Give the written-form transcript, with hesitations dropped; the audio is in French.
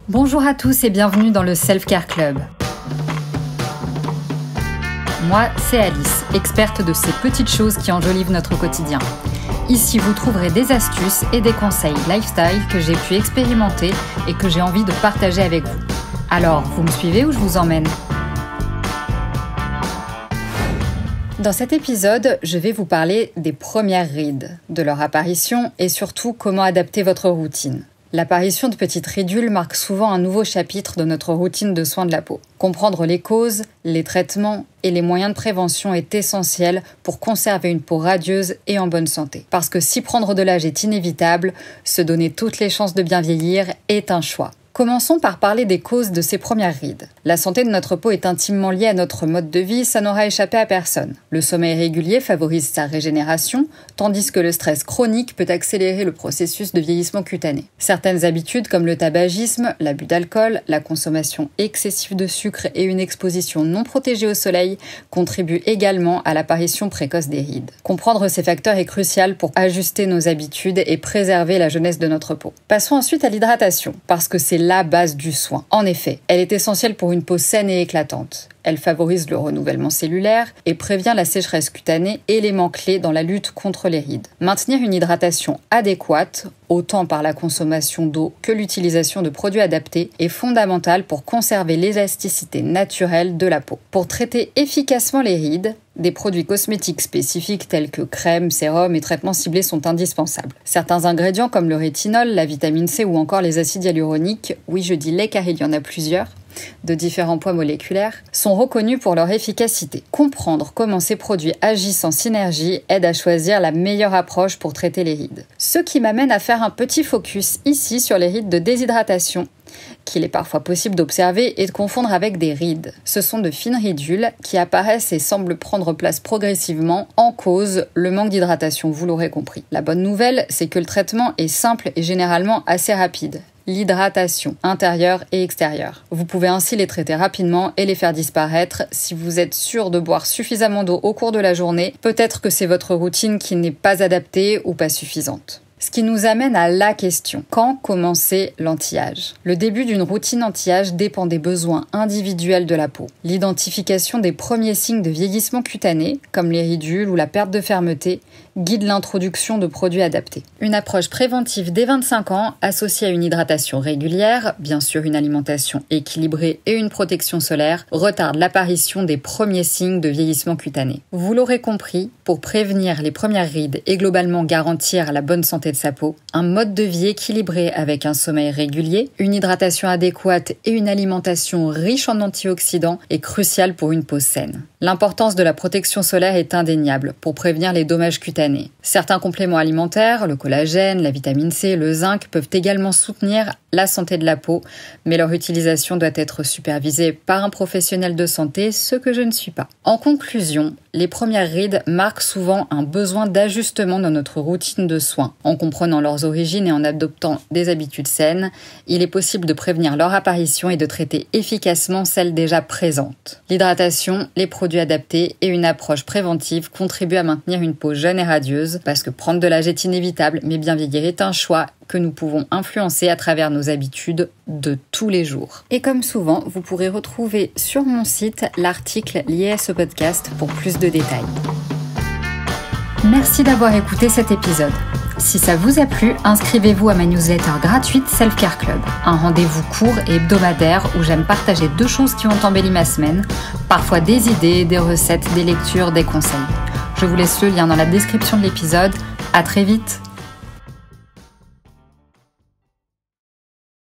Bonjour à tous et bienvenue dans le Self Care Club. Moi, c'est Alice, experte de ces petites choses qui enjolivent notre quotidien. Ici, vous trouverez des astuces et des conseils lifestyle que j'ai pu expérimenter et que j'ai envie de partager avec vous. Alors, vous me suivez ou je vous emmène ? Dans cet épisode, je vais vous parler des premières rides, de leur apparition et surtout comment adapter votre routine. L'apparition de petites ridules marque souvent un nouveau chapitre de notre routine de soins de la peau. Comprendre les causes, les traitements et les moyens de prévention est essentiel pour conserver une peau radieuse et en bonne santé. Parce que si prendre de l'âge est inévitable, se donner toutes les chances de bien vieillir est un choix. Commençons par parler des causes de ces premières rides. La santé de notre peau est intimement liée à notre mode de vie, ça n'aura échappé à personne. Le sommeil régulier favorise sa régénération, tandis que le stress chronique peut accélérer le processus de vieillissement cutané. Certaines habitudes comme le tabagisme, l'abus d'alcool, la consommation excessive de sucre et une exposition non protégée au soleil contribuent également à l'apparition précoce des rides. Comprendre ces facteurs est crucial pour ajuster nos habitudes et préserver la jeunesse de notre peau. Passons ensuite à l'hydratation, parce que c'est la base du soin. En effet, elle est essentielle pour une peau saine et éclatante. Elle favorise le renouvellement cellulaire et prévient la sécheresse cutanée, élément clé dans la lutte contre les rides. Maintenir une hydratation adéquate, autant par la consommation d'eau que l'utilisation de produits adaptés, est fondamental pour conserver l'élasticité naturelle de la peau. Pour traiter efficacement les rides, des produits cosmétiques spécifiques tels que crèmes, sérums et traitements ciblés sont indispensables. Certains ingrédients comme le rétinol, la vitamine C ou encore les acides hyaluroniques, oui je dis les car il y en a plusieurs, de différents poids moléculaires, sont reconnus pour leur efficacité. Comprendre comment ces produits agissent en synergie aide à choisir la meilleure approche pour traiter les rides. Ce qui m'amène à faire un petit focus ici sur les rides de déshydratation, qu'il est parfois possible d'observer et de confondre avec des rides. Ce sont de fines ridules qui apparaissent et semblent prendre place progressivement, en cause le manque d'hydratation, vous l'aurez compris. La bonne nouvelle, c'est que le traitement est simple et généralement assez rapide. L'hydratation, intérieure et extérieure. Vous pouvez ainsi les traiter rapidement et les faire disparaître si vous êtes sûr de boire suffisamment d'eau au cours de la journée. Peut-être que c'est votre routine qui n'est pas adaptée ou pas suffisante. Ce qui nous amène à la question. Quand commencer l'anti-âge ? Le début d'une routine anti-âge dépend des besoins individuels de la peau. L'identification des premiers signes de vieillissement cutané, comme les ridules ou la perte de fermeté, guide l'introduction de produits adaptés. Une approche préventive dès 25 ans, associée à une hydratation régulière, bien sûr une alimentation équilibrée et une protection solaire, retarde l'apparition des premiers signes de vieillissement cutané. Vous l'aurez compris, pour prévenir les premières rides et globalement garantir la bonne santé de sa peau, un mode de vie équilibré avec un sommeil régulier, une hydratation adéquate et une alimentation riche en antioxydants est crucial pour une peau saine. L'importance de la protection solaire est indéniable pour prévenir les dommages cutanés. Certains compléments alimentaires, le collagène, la vitamine C, le zinc, peuvent également soutenir la santé de la peau, mais leur utilisation doit être supervisée par un professionnel de santé, ce que je ne suis pas. En conclusion, les premières rides marquent souvent un besoin d'ajustement dans notre routine de soins. En comprenant leurs origines et en adoptant des habitudes saines, il est possible de prévenir leur apparition et de traiter efficacement celles déjà présentes. L'hydratation, les produits adaptés et une approche préventive contribuent à maintenir une peau jeune et radieuse, parce que prendre de l'âge est inévitable, mais bien vieillir est un choix que nous pouvons influencer à travers nos habitudes de tous les jours. Et comme souvent, vous pourrez retrouver sur mon site l'article lié à ce podcast pour plus de détails. Merci d'avoir écouté cet épisode. Si ça vous a plu, inscrivez-vous à ma newsletter gratuite Self Care Club, un rendez-vous court et hebdomadaire où j'aime partager 2 choses qui ont embelli ma semaine, parfois des idées, des recettes, des lectures, des conseils. Je vous laisse le lien dans la description de l'épisode. À très vite!